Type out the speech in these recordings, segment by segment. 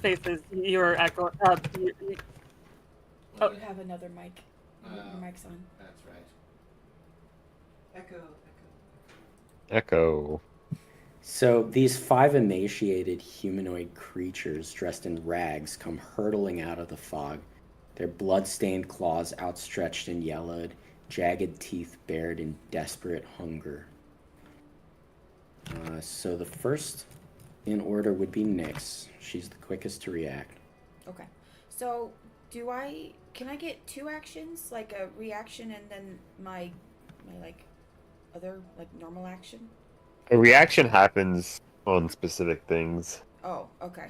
Faces, you're echoing. You have another mic. Your mic's on. That's right. Echo, Echo. So these five emaciated humanoid creatures dressed in rags come hurtling out of the fog, their blood-stained claws outstretched and yellowed, jagged teeth bared in desperate hunger. So the first in order would be Nyx. She's the quickest to react. Okay. So, can I get two actions, like a reaction and then my like other like normal action? A reaction happens on specific things. Oh, okay.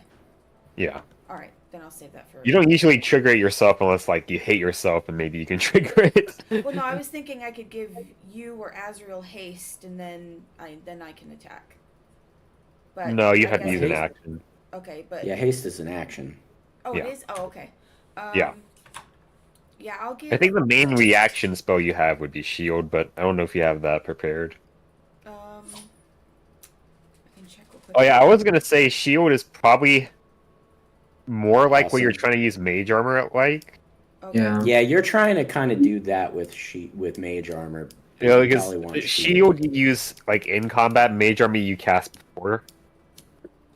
Yeah. All right, then I'll save that for. You don't usually trigger it yourself unless like you hate yourself and maybe you can trigger it. Well, no, I was thinking I could give you or Azrael haste and then I can attack. But No, you I have to guess use an haste- action. Okay, but Yeah, haste is an action. oh, Yeah. it is. Oh, okay. Yeah. Yeah, I'll give. I think the main reaction spell you have would be shield, but I don't know if you have that prepared. I can check real quick. Oh yeah, I was gonna say shield is probably more like what you're Awesome. trying to use mage armor at, like. Okay. Yeah. Yeah, you're trying to kind of do that with mage armor. You know, You because probably want shield you use like in combat, mage armor you cast before.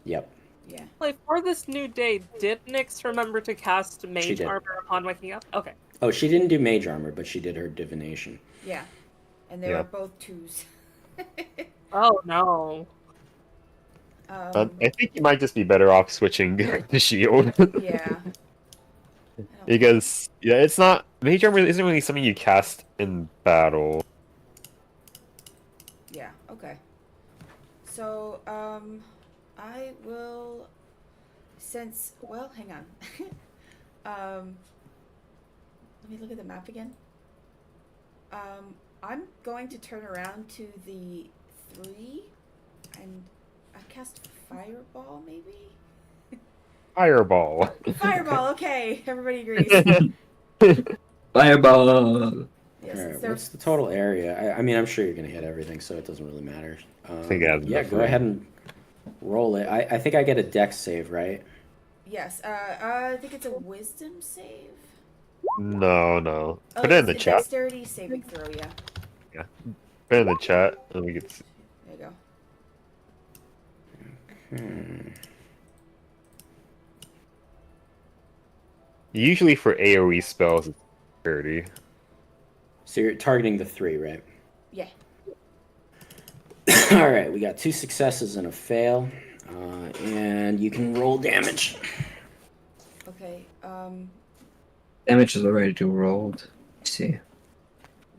Yep. Yeah. Like, for this new day, did Nyx remember to cast She Mage did. Armor upon waking up? Okay. Oh, she didn't do mage armor, but she did her divination. Yeah. And they Yeah. were both twos. Oh, no. I think you might just be better off switching to shield. Yeah. I don't- Because yeah, it's not mage armor isn't really something you cast in battle. Yeah. Okay. So, I will. Since hang on. Let me look at the map again. I'm going to turn around to the 3, and I cast Fireball, maybe. Fireball. Fireball. Okay, everybody agrees. Fireball. Yes, All right, it's their- what's the total area? I mean, I'm sure you're going to hit everything, so it doesn't really matter. think it has yeah, enough go room. ahead and roll it. I think I get a dex save, right? Yes. I think it's a Wisdom save. No. Oh, Put it in the it's a chat. Dexterity saving throw. Yeah. Put it in the chat, and we get. There you go. Usually for AOE spells, it's 30. So you're targeting the 3, right? Yeah. All right, we got 2 successes and a fail, and you can roll damage. Okay. Damage is already rolled. Let's see.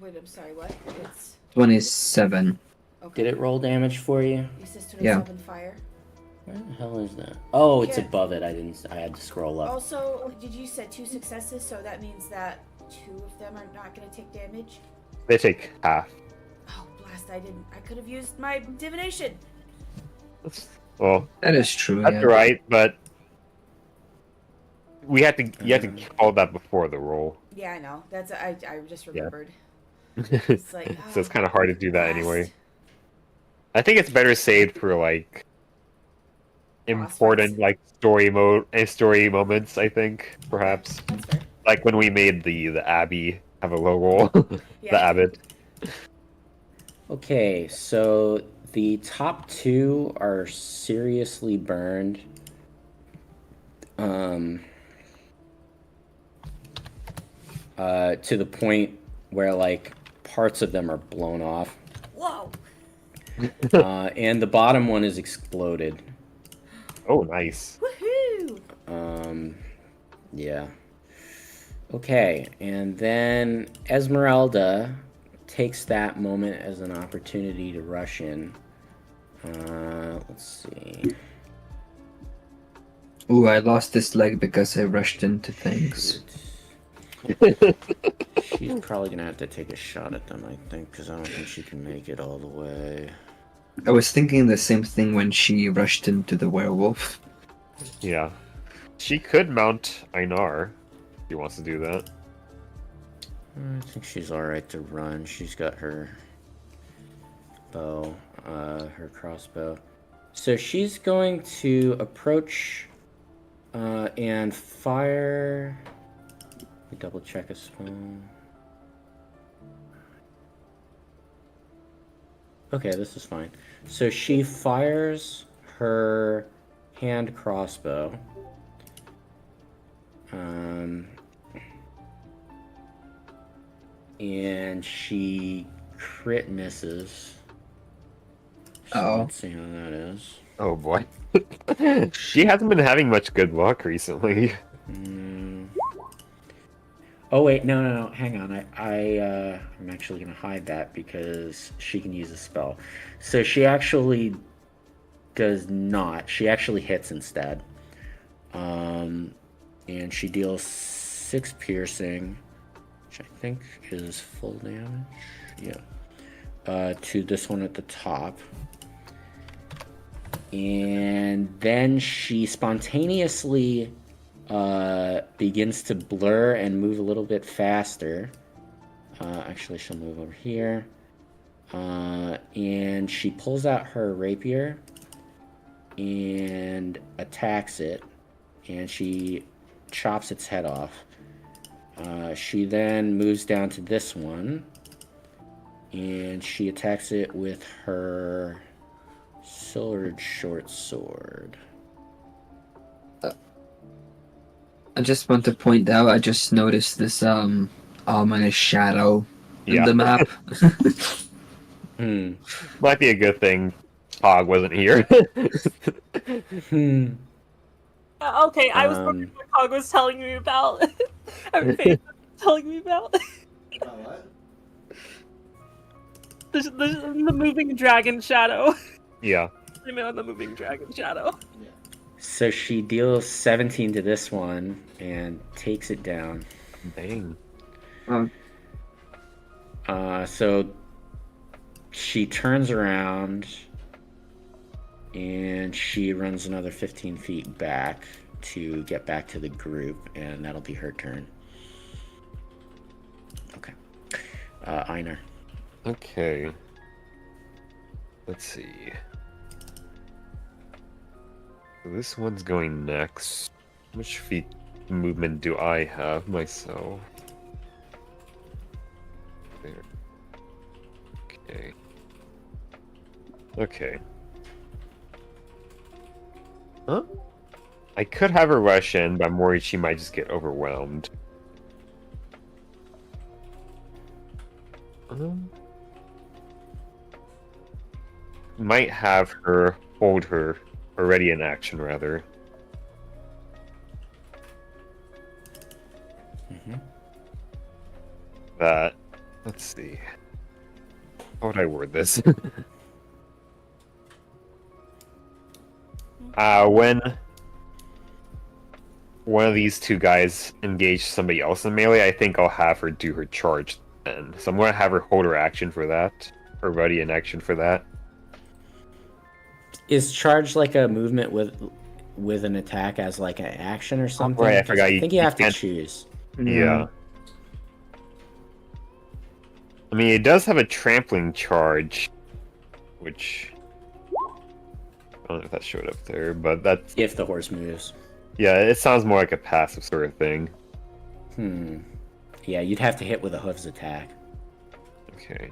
Wait. I'm sorry. What? It's 27. okay. Did it roll damage for you? It says Yeah. 27 fire. Where the hell is that? Oh, it's Yeah. above it. I had to scroll up. Also, did you said 2 successes? So that means that 2 of them are not going to take damage. They take half. Oh, blast! I didn't. I could have used my divination. Well, That is true. that's Yeah. right, but you have to call that before the roll. Yeah, I know. That's I just Yeah. remembered. So It's like it's kind of hard to do that blast. anyway. I think it's better saved for like important like story moments. I think perhaps That's fair. like when we made the Abbey have a low roll, Yeah. the Abbot. Okay, so the top 2 are seriously burned. To the point where like parts of them are blown off, Whoa! and the bottom one is exploded. Oh, nice. Woohoo! Yeah. Okay, and then Esmeralda takes that moment as an opportunity to rush in. Let's see. Ooh, I lost this leg because I rushed into things. She's probably gonna have to take a shot at them, I think, because I don't think she can make it all the way. I was thinking the same thing when she rushed into the werewolf. Yeah, she could mount Einar if she wants to do that. I think she's alright to run. She's got her bow, her crossbow. So she's going to approach and fire. Let me double check a spell. Okay, this is fine. So she fires her hand crossbow. And she crit misses. So Oh. let's see how that is. Oh boy. She hasn't been having much good luck recently. Oh wait, no, hang on. I'm actually gonna hide that because she can use a spell. So she actually does not. She actually hits instead. And she deals 6 piercing, which I think is full damage. Yeah. To this one at the top. And then she spontaneously begins to blur and move a little bit faster. Actually, she'll move over here. And she pulls out her rapier and attacks it. And she chops its head off. She then moves down to this one. And she attacks it with her short sword. I just want to point out, I just noticed this ominous shadow in the map. Might be a good thing Hog wasn't here. Okay, I was wondering what Cog was telling me about. I mean, Faith was telling me about. What? The moving dragon shadow. Yeah. I know the moving dragon shadow. So she deals 17 to this one and takes it down. Dang. So she turns around and she runs another 15 feet back to get back to the group, and that'll be her turn. Okay. Einar. Okay. Let's see. This one's going next. How much feet movement do I have myself? There. Okay. Okay. Huh? I could have her rush in, but I'm worried she might just get overwhelmed. Might have her hold her already in action, rather. That. Let's see. How would I word this? When one of these two guys engage somebody else in melee, I think I'll have her do her charge then. So I'm going to have her hold her action for that. Or ready in action for that. Is charge like a movement with an attack as like an action or something? Right, I forgot. I think you have to can't- choose. Yeah. I mean, it does have a trampling charge, which I don't know if that showed up there, but that's If the horse moves. yeah. It sounds more like a passive sort of thing. Yeah, you'd have to hit with a hoofs attack. Okay.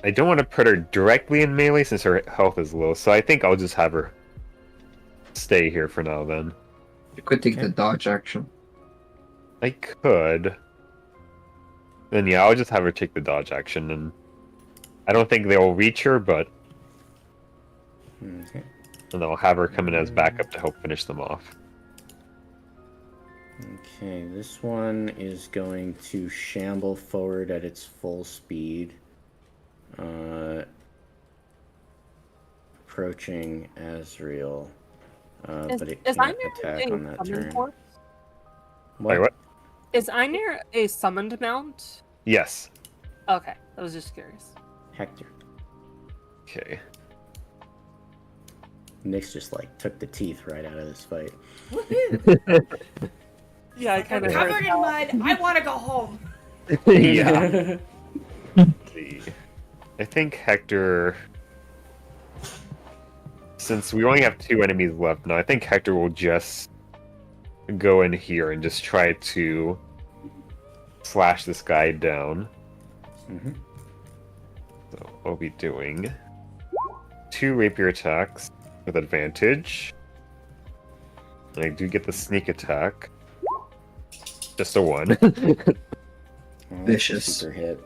I don't want to put her directly in melee since her health is low, so I think I'll just have her stay here for now then. You could take the dodge action. I could. Then yeah, I'll just have her take the dodge action, and I don't think they'll reach her, but Okay. and I'll have her come in as backup to help finish them off. Okay, this one is going to shamble forward at its full speed. Approaching Azrael. But it Is can't Einar attack on that a summoned turn. horse? Wait, what? Is Einar a summoned mount? Yes. Okay, I was just curious. Hector. Okay. Nyx just like took the teeth right out of this fight. Woohoo! Yeah, I kind I'm of covered in mud. I want to go home. Yeah. See. I think Hector. Since we only have 2 enemies left now, I think Hector will just go in here and just try to slash this guy down. Mhm. So we'll be doing 2 rapier attacks with advantage. And I do get the sneak attack. Just a 1. Oh, that's a Vicious. super hit.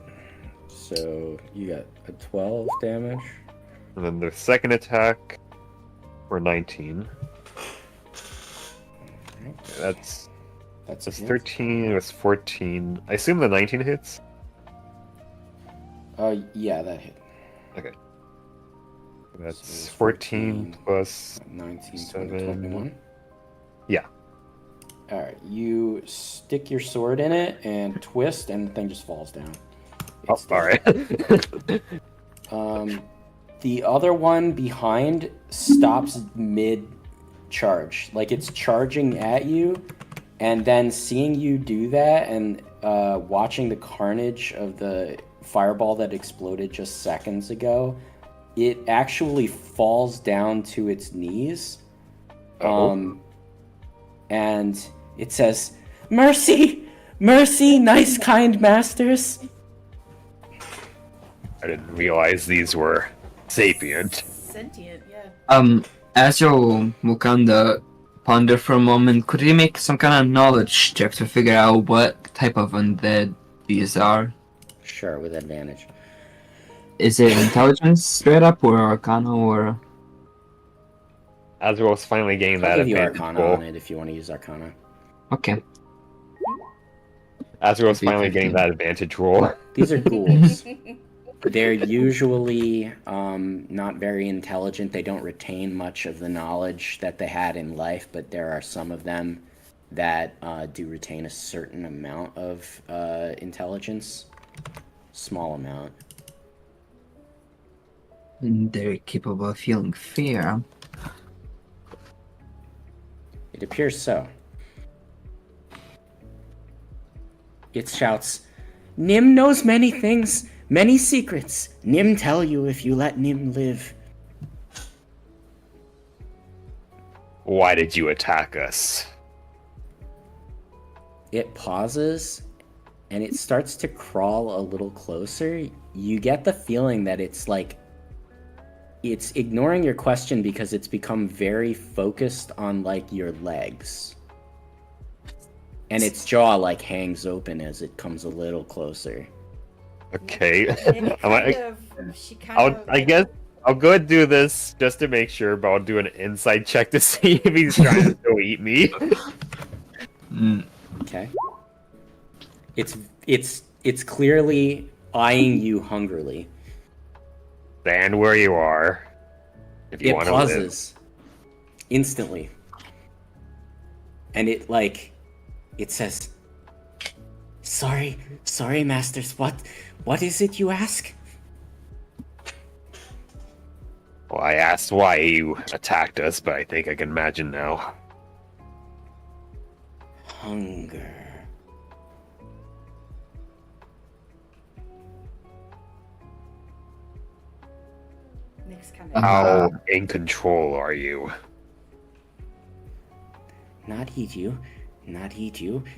So you got a 12 damage. And then the second attack for 19. Alright. That's That's a hit. 13, it was 14. I assume the 19 hits? Yeah, that hit. Okay. That's So 14 plus 19, 20, 7. 21. Yeah. Alright, you stick your sword in it and twist, and the thing just falls down. Oh, It's dead. alright. The other one behind stops mid charge. Like it's charging at you, and then seeing you do that and watching the carnage of the fireball that exploded just seconds ago, it actually falls down to its knees. Oh. And it says, "Mercy! Mercy, nice kind masters." I didn't realize these were sapient. Sentient, yeah. As you Mukanda ponder for a moment, could you make some kind of knowledge check to figure out what type of undead these are? Sure, with advantage. Is it intelligence straight up, or arcana, or... Azrael's finally getting I'll that give you advantage Arcana roll. on it if you want to use Arcana. Okay. Azrael's It'd be finally getting 15. that advantage roll. These are ghouls. They're usually not very intelligent. They don't retain much of the knowledge that they had in life, but there are some of them that do retain a certain amount of intelligence. Small amount. And they're capable of feeling fear. It appears so. It shouts, "Nim knows many things, many secrets. Nim tell you if you let Nim live." Why did you attack us? It pauses and it starts to crawl a little closer. You get the feeling that it's like it's ignoring your question because it's become very focused on like your legs. And its jaw like hangs open as it comes a little closer. Okay. It she kind of. I guess I'll go and do this just to make sure, but I'll do an inside check to see if he's trying to still eat me. Okay. It's clearly eyeing you hungrily. Stand where you are. If you It want to live. pauses instantly. And it says, Sorry, masters, what is it you ask?" Well, I asked why you attacked us, but I think I can imagine now. Hunger. Nick's kind of. How in control are you? Not eat you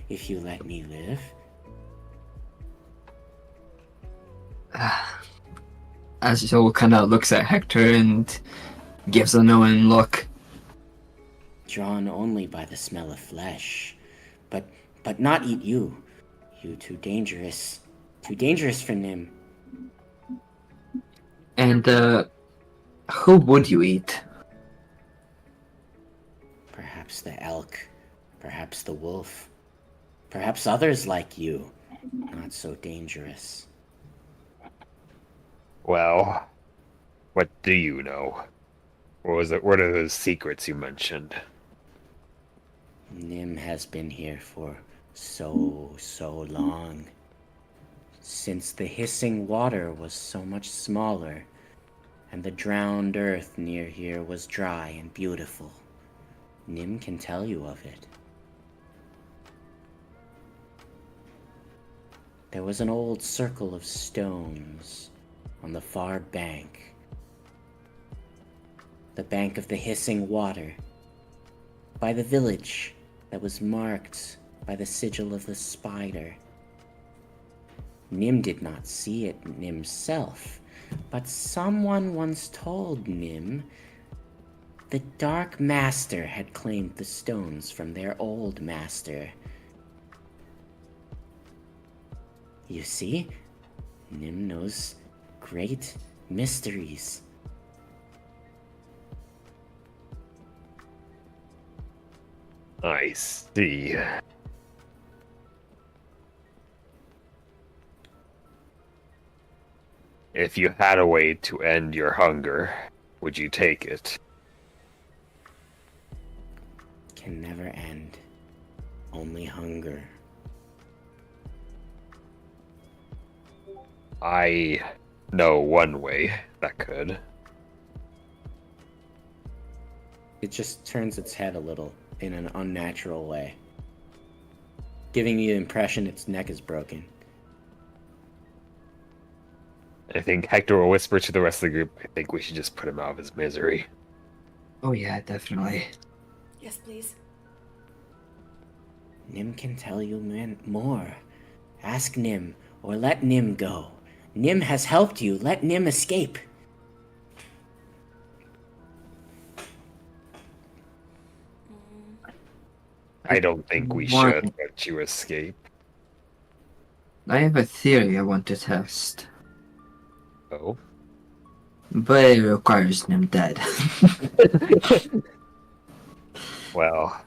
if you let me live. Azrael kind of looks at Hector and gives a knowing look. Drawn only by the smell of flesh. But not eat you. You too dangerous. Too dangerous for Nim. And, who would you eat? Perhaps the elk. Perhaps the wolf. Perhaps others like you. Not so dangerous. Well, what do you know? What was it? What are those secrets you mentioned? Nim has been here for so long. Since the hissing water was so much smaller, and the drowned earth near here was dry and beautiful. Nim can tell you of it. there was an old circle of stones on the far bank. The bank of the hissing water, by the village that was marked by the sigil of the spider. Nim did not see it himself, but someone once told Nim the Dark Master had claimed the stones from their old master. You see, Nim knows great mysteries. I see. If you had a way to end your hunger, would you take it? Can never end. Only hunger. I know one way that could. It just turns its head a little in an unnatural way, giving you the impression its neck is broken. I think Hector will whisper to the rest of the group, I think we should just put him out of his misery. Oh yeah, definitely. Yes, please. Nim can tell you more. Ask Nim, or let Nim go. Nim has helped you. Let Nim escape. I don't think we should let you escape. I have a theory I want to test, Oh? but it requires him dead. Well,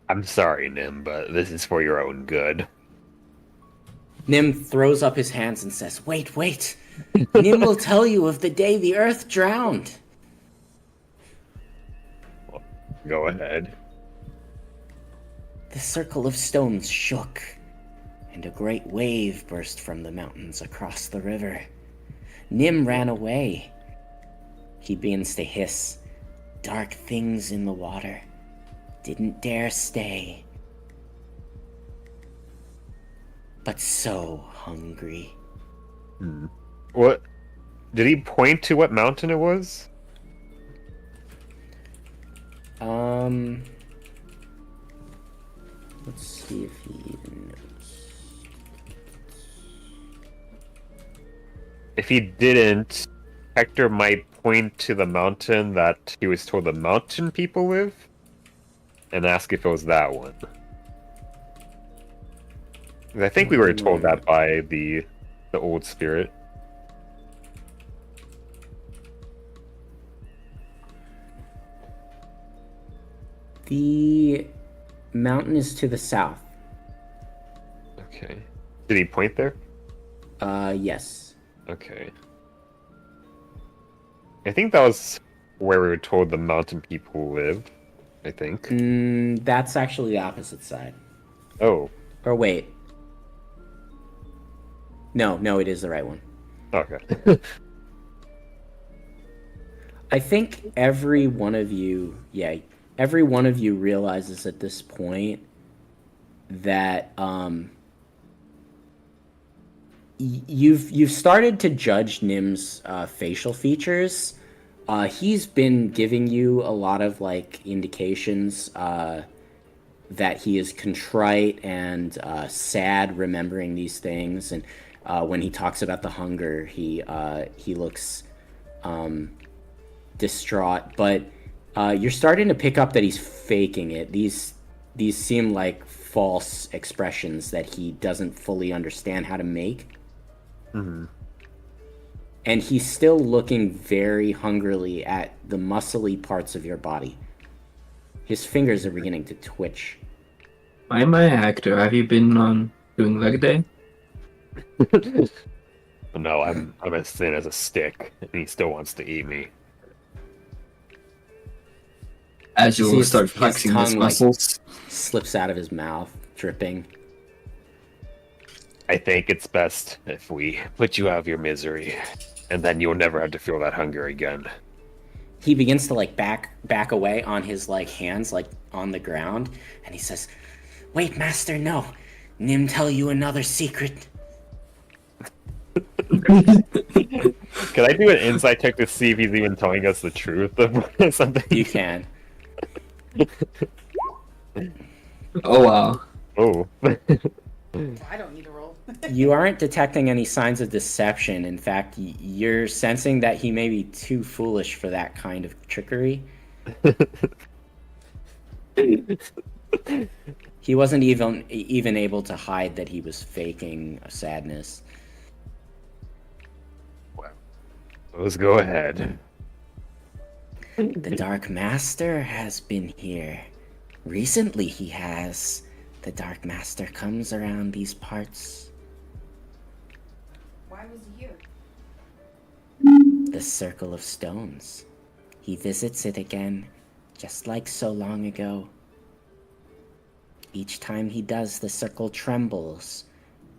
I'm sorry, Nim, but this is for your own good. Nim throws up his hands and says, Wait, wait. Nim will tell you of the day the earth drowned. Well, go ahead. The circle of stones shook, and a great wave burst from the mountains across the river. Nim ran away. He begins to hiss. Dark things in the water. Didn't dare stay. But so hungry. What? Did he point to what mountain it was? Let's see if he even knows. If he didn't, Hector might point to the mountain that he was told the mountain people live, and ask if it was that one. 'Cause I think we were told that by the old spirit. The mountain is to the south. Okay. Did he point there? Yes. Okay. I think that was where we were told the mountain people live. I think. That's actually the opposite side. Oh. Or wait. No, it is the right one. Okay. I think every one of you realizes at this point that you've started to judge Nim's facial features. He's been giving you a lot of like indications that he is contrite and sad, remembering these things. And when he talks about the hunger, he looks distraught. But you're starting to pick up that he's faking it. These seem like false expressions that he doesn't fully understand how to make. Mm-hmm. And he's still looking very hungrily at the muscly parts of your body. His fingers are beginning to twitch. Why am I an actor? Have you been doing leg day? No, I'm as thin as a stick, and he still wants to eat me. As you will start His flexing his tongue, muscles. slips out of his mouth, dripping. I think it's best if we put you out of your misery, and then you'll never have to feel that hunger again. He begins to like back away on his like hands, like on the ground, and he says, "Wait, master, no. Nim tell you another secret? Could I do an insight check to see if he's even telling us the truth of something? You can. Oh wow. Oh. I don't need a roll. You aren't detecting any signs of deception. In fact, you're sensing that he may be too foolish for that kind of trickery. He wasn't even able to hide that he was faking a sadness. Well, let's go ahead. The Dark Master has been here. Recently he has. The Dark Master comes around these parts. Why was he here? The Circle of Stones. He visits it again, just like so long ago. Each time he does, the circle trembles,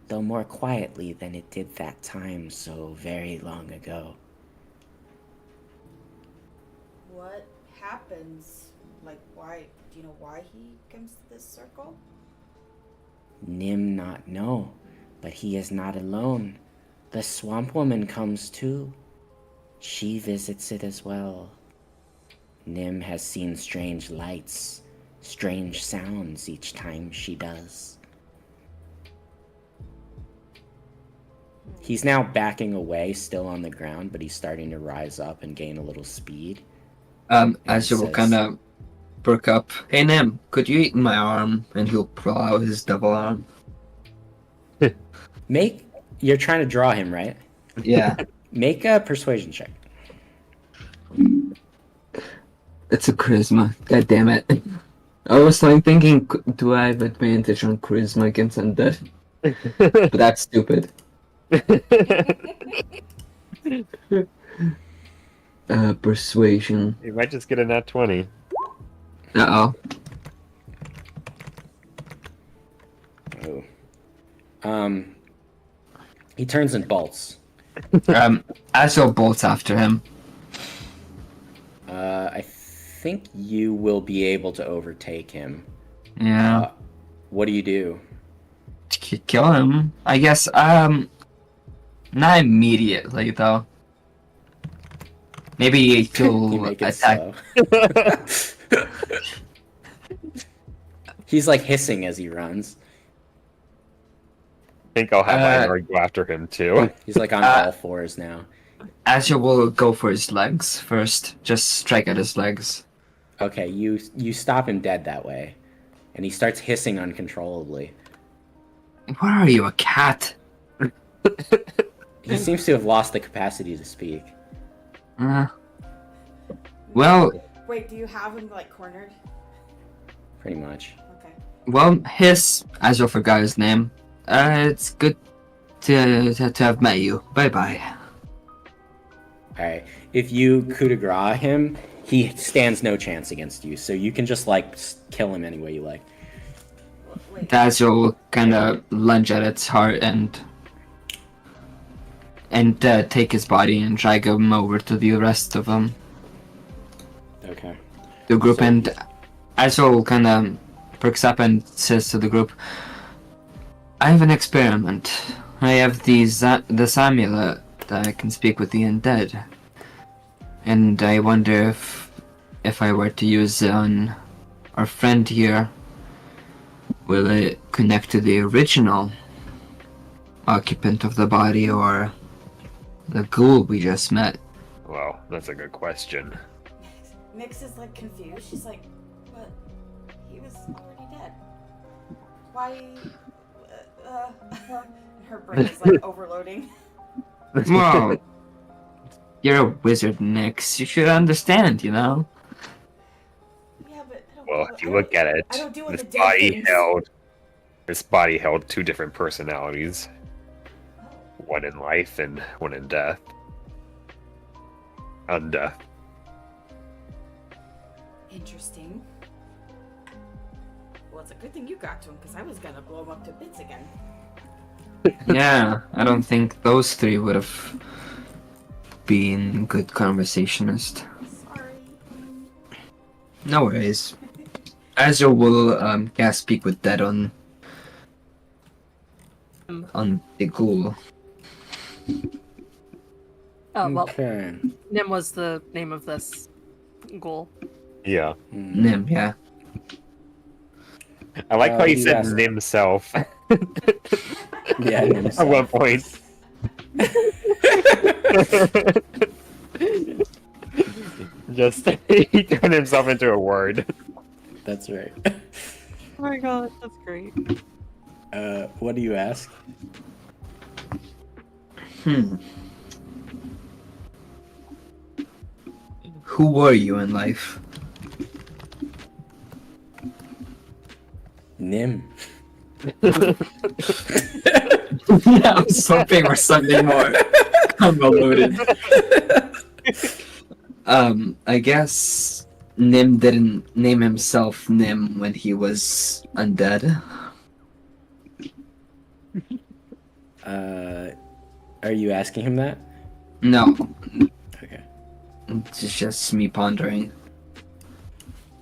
though more quietly than it did that time so very long ago. What happens? Like, why? Do you know why he comes to this circle? Nim not know, but he is not alone. The Swamp Woman comes too. She visits it as well. Nim has seen strange lights, strange sounds each time she does. He's now backing away, still on the ground, but he's starting to rise up and gain a little speed. As you will says- kind of perk up. Hey Nim, could you eat my arm? And he'll pull out his double arm. You're trying to draw him, right? Yeah. Make a persuasion check. It's a charisma. God damn it. I was like thinking, do I have advantage on charisma against undead? But that's stupid. Persuasion. You might just get a nat 20. Uh-oh. Oh. He turns and bolts. Azul bolts after him. I think you will be able to overtake him. Yeah. What do you do? Kill him. I guess, not immediately, though. Maybe You he'll make it attack. slow. He's like hissing as he runs. I think I'll have Einar go after him too. He's like on all fours now. Azul will go for his legs first. Just strike at his legs. Okay, you stop him dead that way. And he starts hissing uncontrollably. What are you, a cat? He seems to have lost the capacity to speak. Well, Wait, do you have him like cornered? Pretty much. Okay. Azul forgot his name. It's good to have met you. Bye-bye. Alright. If you coup de grace him, he stands no chance against you. So you can just like kill him any way you like. Wait. Azul will kind of lunge at its heart and take his body and drag him over to the rest of them. Okay. The group, So- and Azul kind of perks up and says to the group, I have an experiment. I have this amulet that I can speak with the undead. And I wonder if I were to use it on our friend here, will it connect to the original occupant of the body or the ghoul we just met? Well, that's a good question. Nyx is like confused. She's like, but he was already dead. Why? Her brain is like overloading. Well, you're a wizard, Nyx. You should understand, you know? Yeah, but I don't Well, do- if I you don't- look at it, I don't deal with this the dead body things. held two different personalities. One in life and one in death. Undeath. Interesting. Well, it's a good thing you got to him because I was gonna blow him up to bits again. Yeah, I don't think those three would have been good conversationists. Sorry. No worries. Azure will speak with Dead on on the ghoul. Oh, well, Okay. Nim was the name of this ghoul. Yeah. Nim, yeah. I like how What you do you said ask? himself Yeah, Nim at one point. Just he turned himself into a word. That's right. Oh my god, that's great. What do you ask? Who were you in life? Nim. Yeah, I was hoping for something more convoluted. I guess Nim didn't name himself Nim when he was undead. Are you asking him that? No, Okay. it's just me pondering.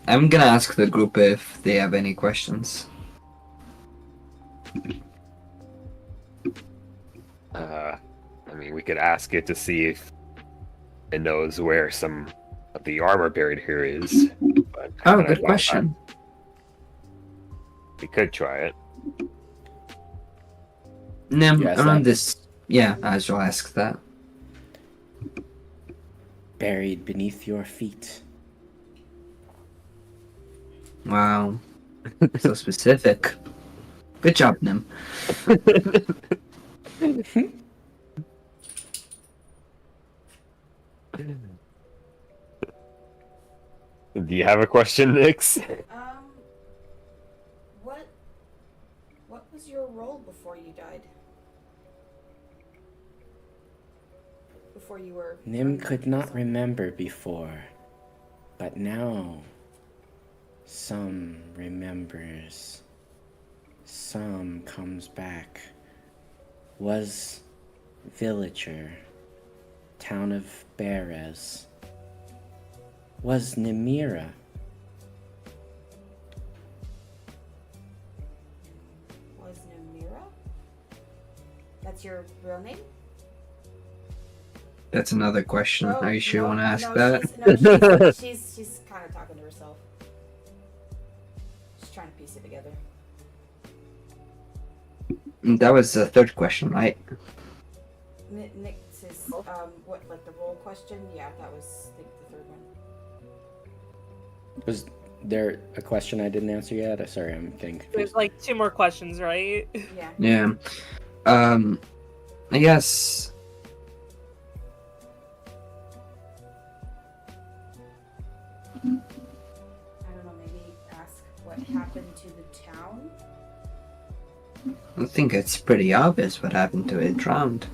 I'm gonna ask the group if they have any questions. I mean, we could ask it to see if it knows where some of the armor buried here is. But I Oh, kinda good doubt question. that. We could try it. Nim, You asked around that? this. Yeah, I shall ask that. Buried beneath your feet. Wow. So specific. Good job, Nim. Do you have a question, Nix? What was your role before you died? Before you were Nim could not remember before, but now some remembers, some comes back. Was villager, town of Beres. Was Nimira. Was Namira? That's your real name? That's another question. Are you sure you want to ask that? She's kind of talking to herself. She's trying to piece it together. That was the third question, right? Nick's is, what, like the role question? Yeah, that was the third one. Was there a question I didn't answer yet? Sorry, I'm getting There's confused. like 2 more questions, right? Yeah. Yeah. I guess. I don't know, maybe ask what happened to the town? I think it's pretty obvious what happened to it. Drowned.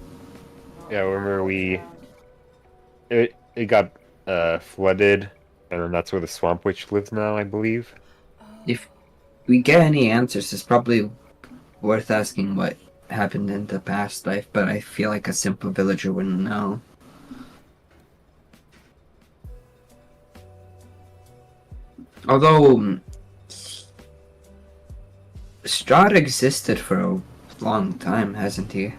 Yeah, remember it got flooded, and that's where the swamp witch lives now, I believe. If we get any answers, it's probably worth asking what happened in the past life, but I feel like a simple villager wouldn't know. Although Strahd existed for a long time, hasn't he?